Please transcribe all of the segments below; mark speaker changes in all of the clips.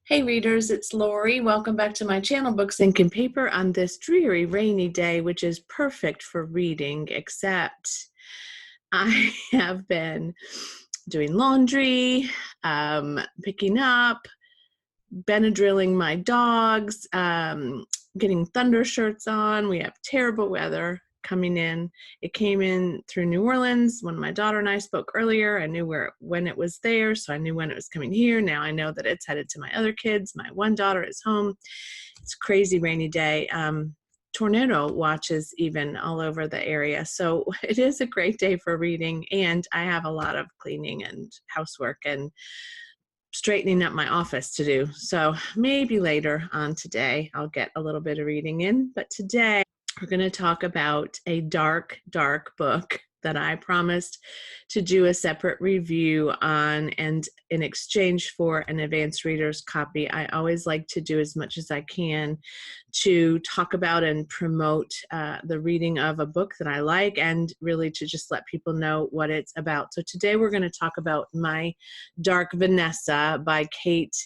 Speaker 1: Hey readers, it's Lori. Welcome back to my channel, Books, Ink, and Paper, on this dreary, rainy day, which is perfect for reading, except I have been doing laundry, picking up, Benadrilling my dogs, getting thunder shirts on. We have terrible weather coming in. It came in through New Orleans when my daughter and I spoke earlier. I knew when it was there, so I knew when it was coming here. Now I know that it's headed to my other kids. My one daughter is home. It's a crazy rainy day. Tornado watches even all over the area. So it is a great day for reading, and I have a lot of cleaning and housework and straightening up my office to do. So maybe later on today, I'll get a little bit of reading in. But today, we're going to talk about a dark, dark book that I promised to do a separate review on, and in exchange for an advanced reader's copy, I always like to do as much as I can to talk about and promote the reading of a book that I like, and really to just let people know what it's about. So today we're going to talk about My Dark Vanessa by Kate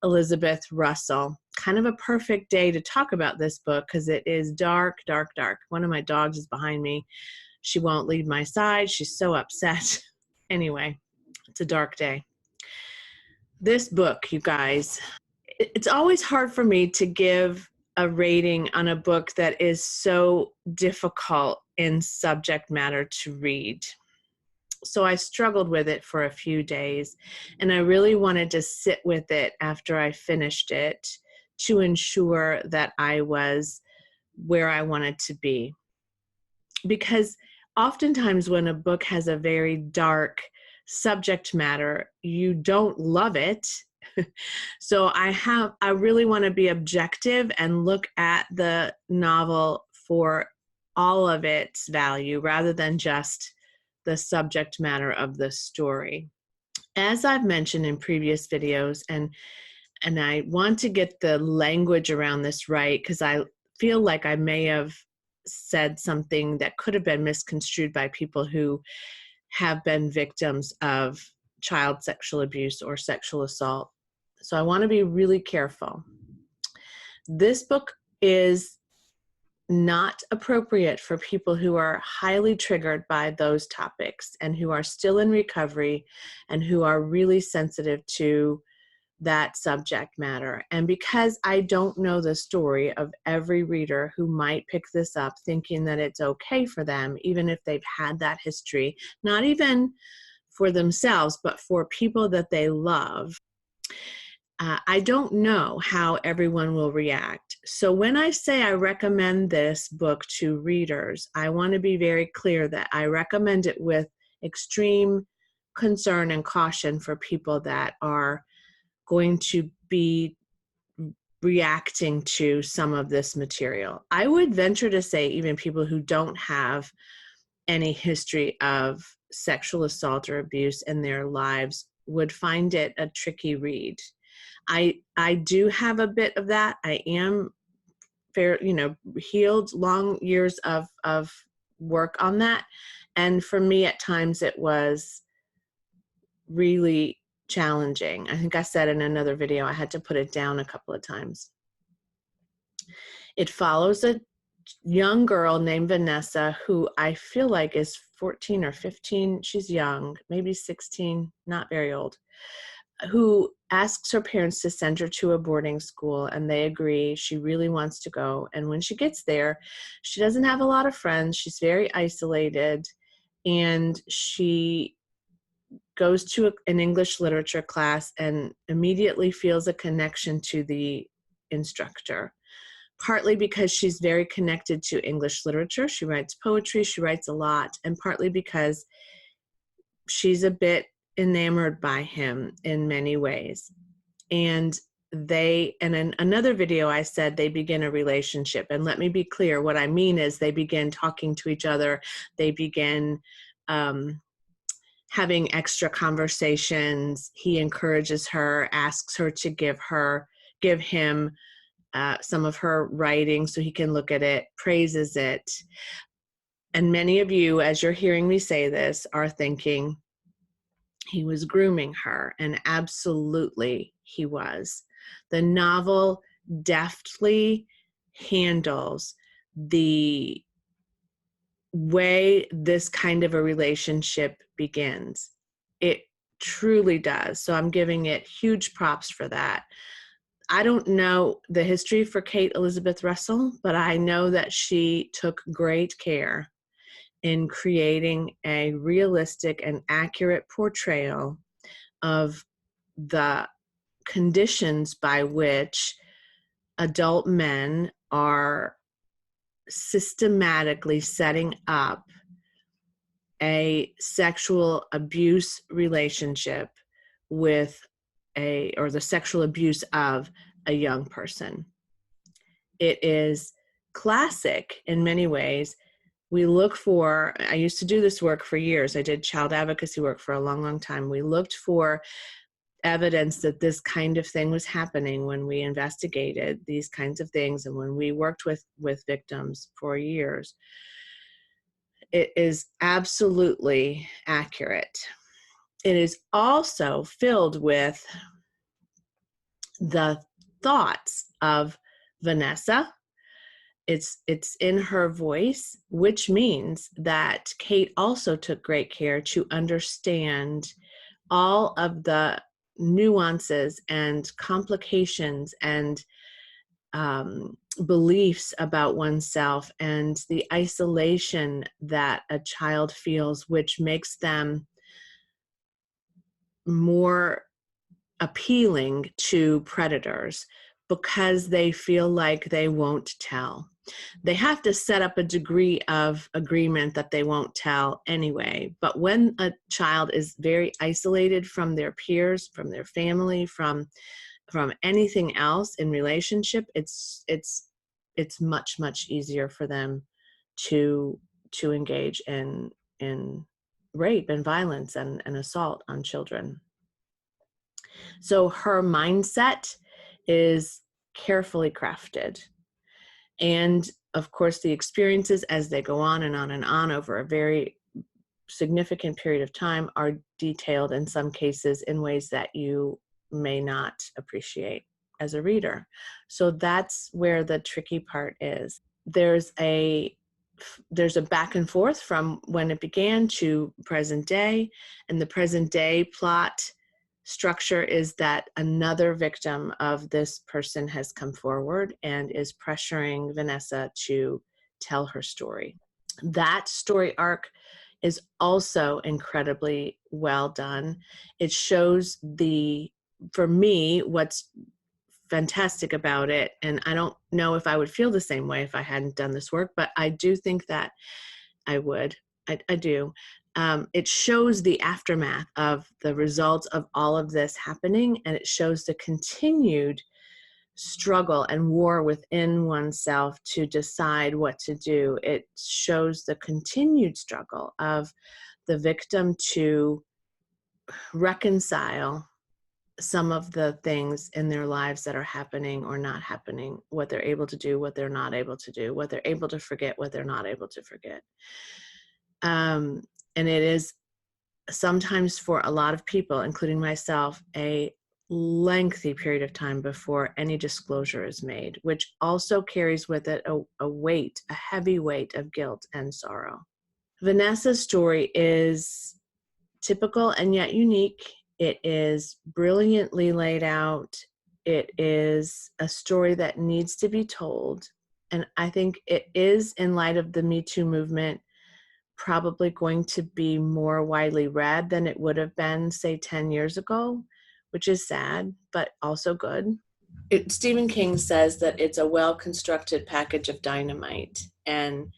Speaker 1: Elizabeth Russell. Kind of a perfect day to talk about this book because it is dark, dark, dark. One of my dogs is behind me. She won't leave my side. She's so upset. Anyway, it's a dark day. This book, you guys, it's always hard for me to give a rating on a book that is so difficult in subject matter to read. So I struggled with it for a few days, and I really wanted to sit with it after I finished it to ensure that I was where I wanted to be. Because oftentimes when a book has a very dark subject matter, you don't love it. So I really want to be objective and look at the novel for all of its value rather than just the subject matter of the story. As I've mentioned in previous videos, and I want to get the language around this right because I feel like I may have said something that could have been misconstrued by people who have been victims of child sexual abuse or sexual assault. So I want to be really careful. This book is not appropriate for people who are highly triggered by those topics and who are still in recovery and who are really sensitive to that subject matter. And because I don't know the story of every reader who might pick this up thinking that it's okay for them, even if they've had that history, not even for themselves, but for people that they love, I don't know how everyone will react. So when I say I recommend this book to readers, I want to be very clear that I recommend it with extreme concern and caution for people that are going to be reacting to some of this material. I would venture to say even people who don't have any history of sexual assault or abuse in their lives would find it a tricky read. I do have a bit of that. I am healed, long years of work on that. And for me, at times it was really challenging. I think I said in another video, I had to put it down a couple of times. It follows a young girl named Vanessa, who I feel like is 14 or 15. She's young, maybe 16, not very old, who asks her parents to send her to a boarding school, and they agree. She really wants to go. And when she gets there, she doesn't have a lot of friends. She's very isolated, and she goes to an English literature class and immediately feels a connection to the instructor, partly because she's very connected to English literature. She writes poetry, she writes a lot, and partly because she's a bit enamored by him in many ways. And in another video, I said they begin a relationship. And let me be clear, what I mean is they begin talking to each other. They begin having extra conversations. He encourages her, asks her to give him some of her writing so he can look at it, praises it. And many of you, as you're hearing me say this, are thinking he was grooming her, and absolutely he was. The novel deftly handles the way this kind of a relationship begins. It truly does. So I'm giving it huge props for that. I don't know the history for Kate Elizabeth Russell, but I know that she took great care in creating a realistic and accurate portrayal of the conditions by which adult men are systematically setting up a sexual abuse relationship with or the sexual abuse of a young person. It is classic in many ways. I used to do this work for years. I did child advocacy work for a long, long time. We looked for evidence that this kind of thing was happening when we investigated these kinds of things and when we worked with victims for years. It is absolutely accurate. It is also filled with the thoughts of Vanessa. It's in her voice, which means that Kate also took great care to understand all of the nuances and complications and beliefs about oneself and the isolation that a child feels, which makes them more appealing to predators because they feel like they won't tell. They have to set up a degree of agreement that they won't tell anyway. But when a child is very isolated from their peers, from their family, from anything else in relationship, it's much easier for them to engage in rape and violence and assault on children. So her mindset is carefully crafted. And of course, the experiences as they go on and on and on over a very significant period of time are detailed in some cases in ways that you may not appreciate as a reader. So that's where the tricky part is. There's a back and forth from when it began to present day, and the present day plot structure is that another victim of this person has come forward and is pressuring Vanessa to tell her story. That story arc is also incredibly well done. It shows for me, what's fantastic about it, and I don't know if I would feel the same way if I hadn't done this work, but I do think that I would. I do. It shows the aftermath of the results of all of this happening, and it shows the continued struggle and war within oneself to decide what to do. It shows the continued struggle of the victim to reconcile some of the things in their lives that are happening or not happening, what they're able to do, what they're not able to do, what they're able to forget, what they're not able to forget. And it is sometimes, for a lot of people, including myself, a lengthy period of time before any disclosure is made, which also carries with it a heavy weight of guilt and sorrow. Vanessa's story is typical and yet unique. It is brilliantly laid out. It is a story that needs to be told. And I think it is, in light of the Me Too movement, probably going to be more widely read than it would have been, say, 10 years ago, which is sad, but also good. Stephen King says that it's a well-constructed package of dynamite, and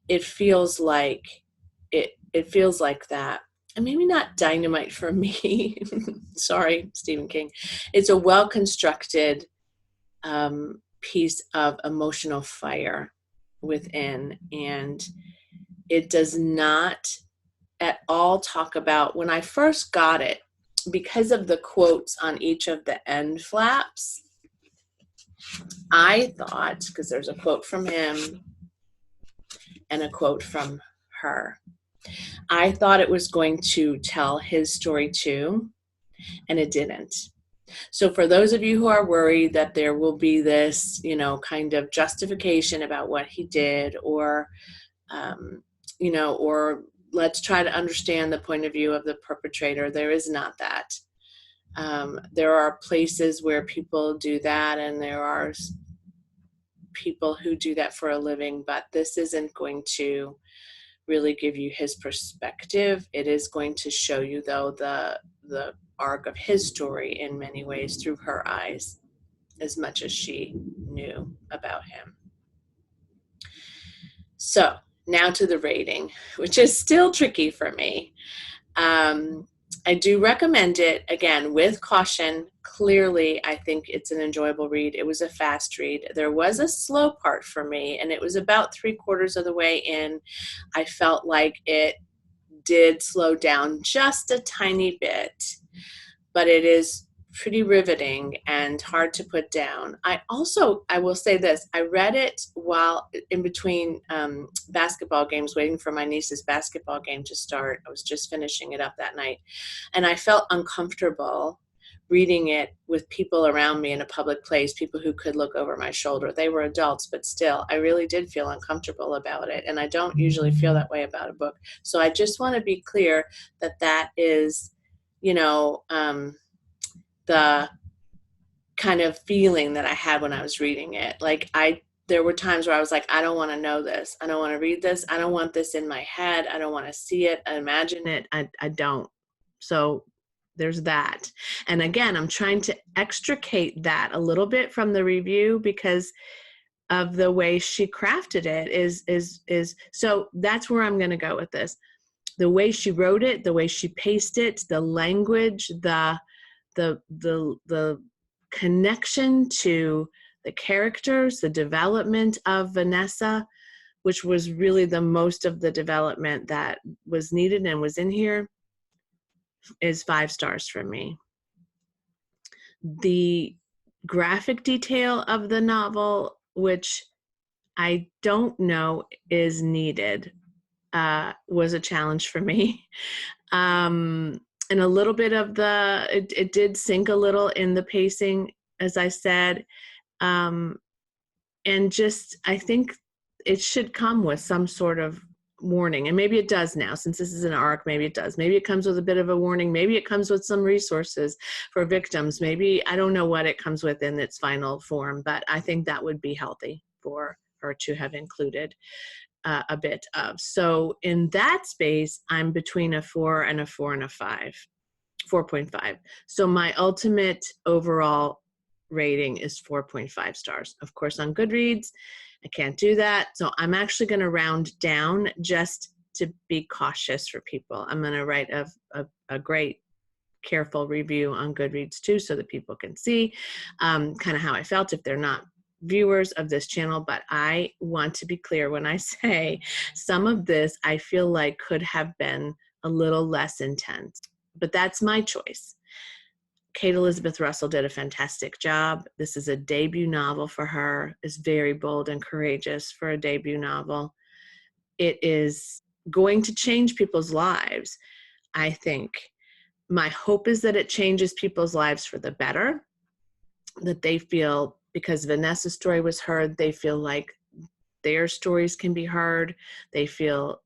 Speaker 1: it feels like that. And maybe not dynamite for me. Sorry, Stephen King. It's a well-constructed piece of emotional fire within, and it does not at all talk about, when I first got it, because of the quotes on each of the end flaps, I thought, because there's a quote from him and a quote from her, I thought it was going to tell his story too, and it didn't. So for those of you who are worried that there will be this, you know, kind of justification about what he did, or, you know, or let's try to understand the point of view of the perpetrator, there is not that. There are places where people do that, and there are people who do that for a living, but this isn't going to really give you his perspective. It is going to show you, though, the arc of his story in many ways through her eyes, as much as she knew about him. So now to the rating, which is still tricky for me. I do recommend it, again, with caution. Clearly, I think it's an enjoyable read. It was a fast read. There was a slow part for me, and it was about 3/4 of the way in. I felt like it did slow down just a tiny bit, but it is pretty riveting and hard to put down. I will say this, I read it while in between basketball games, waiting for my niece's basketball game to start. I was just finishing it up that night, and I felt uncomfortable reading it with people around me in a public place, people who could look over my shoulder. They were adults, but still, I really did feel uncomfortable about it, and I don't usually feel that way about a book. So I just want to be clear that that is, you know, the kind of feeling that I had when I was reading it. Like, there were times where I was like, I don't want to know this. I don't want to read this. I don't want this in my head. I don't want to see it, imagine it. I don't. So there's that. And again, I'm trying to extricate that a little bit from the review because of the way she crafted it is so that's where I'm going to go with this. The way she wrote it, the way she paced it, the language, the connection to the characters, the development of Vanessa, which was really the most of the development that was needed and was in here, is 5 stars from me. The graphic detail of the novel, which I don't know is needed, was a challenge for me. And a little bit of it did sink a little in the pacing, as I said. And just, I think it should come with some sort of warning. And maybe it does now, since this is an arc, maybe it does. Maybe it comes with a bit of a warning. Maybe it comes with some resources for victims. Maybe, I don't know what it comes with in its final form, but I think that would be healthy for her to have included a bit of. So in that space, I'm between a 4 and a 4 and a 5, 4.5. So my ultimate overall rating is 4.5 stars. Of course, on Goodreads, I can't do that. So I'm actually going to round down just to be cautious for people. I'm going to write a great, careful review on Goodreads too, so that people can see kind of how I felt if they're not viewers of this channel. But I want to be clear when I say some of this I feel like could have been a little less intense, but that's my choice. Kate Elizabeth Russell did a fantastic job. This is a debut novel for her. It's very bold and courageous for a debut novel. It is going to change people's lives, I think. My hope is that it changes people's lives for the better, that they feel, because Vanessa's story was heard, they feel like their stories can be heard. They feel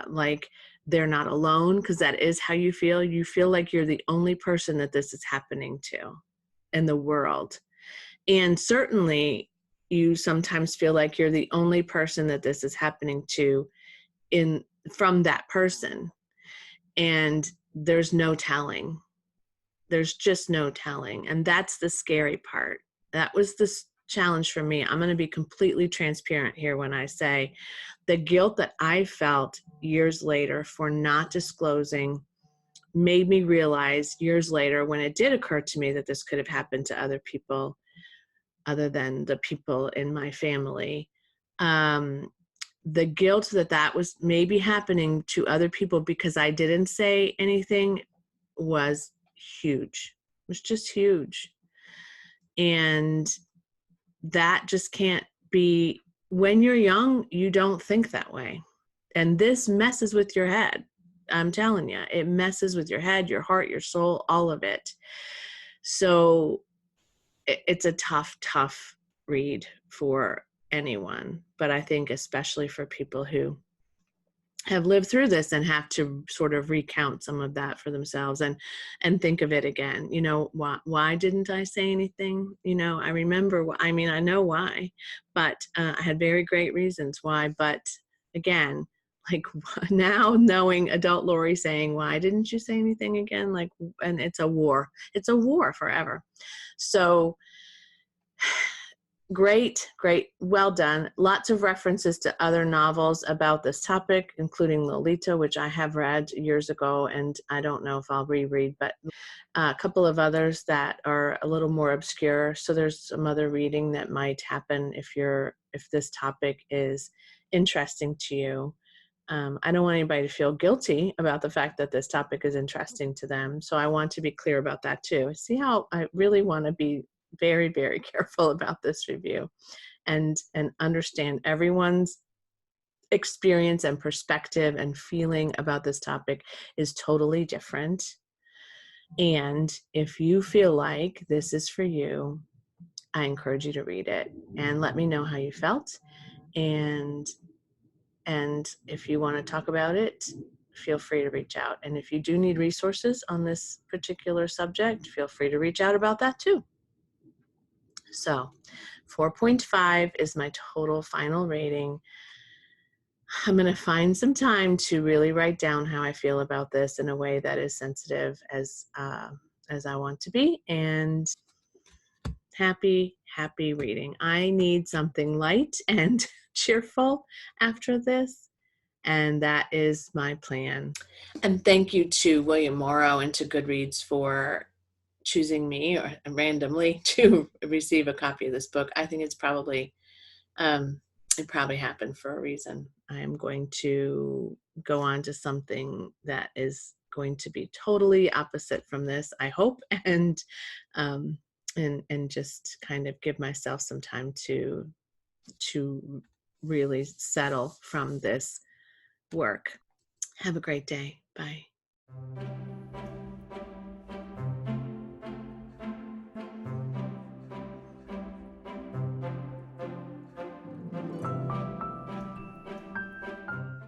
Speaker 1: like they're not alone, because that is how you feel. You feel like you're the only person that this is happening to in the world. And certainly you sometimes feel like you're the only person that this is happening to from that person. And there's no telling. There's just no telling. And that's the scary part. That was the challenge for me. I'm going to be completely transparent here when I say the guilt that I felt years later for not disclosing made me realize years later, when it did occur to me that this could have happened to other people other than the people in my family, the guilt that was maybe happening to other people because I didn't say anything was huge. It was just huge. And that just can't be. When you're young, you don't think that way. And this messes with your head. I'm telling you, it messes with your head, your heart, your soul, all of it. So it's a tough read for anyone, but I think especially for people who have lived through this and have to sort of recount some of that for themselves and think of it again. Why didn't I say anything? I remember, I know why, but I had very great reasons why. But again, like, now knowing adult Lori saying, why didn't you say anything again? Like, and it's a war forever. So great, well done. Lots of references to other novels about this topic, including Lolita, which I have read years ago, and I don't know if I'll reread, but a couple of others that are a little more obscure. So there's some other reading that might happen if this topic is interesting to you. I don't want anybody to feel guilty about the fact that this topic is interesting to them. So I want to be clear about that too. See how I really want to be very, very careful about this review and understand everyone's experience and perspective and feeling about this topic is totally different. And if you feel like this is for you, I encourage you to read it and let me know how you felt. And if you want to talk about it, feel free to reach out. And if you do need resources on this particular subject, feel free to reach out about that too. So 4.5 is my total final rating. I'm going to find some time to really write down how I feel about this in a way that is sensitive as I want to be, and happy reading. I need something light and cheerful after this, and that is my plan. And thank you to William Morrow and to Goodreads for choosing me or randomly to receive a copy of this book. I think it's probably it probably happened for a reason. I am going to go on to something that is going to be totally opposite from this, I hope, and just kind of give myself some time to really settle from this work. Have a great day. Bye.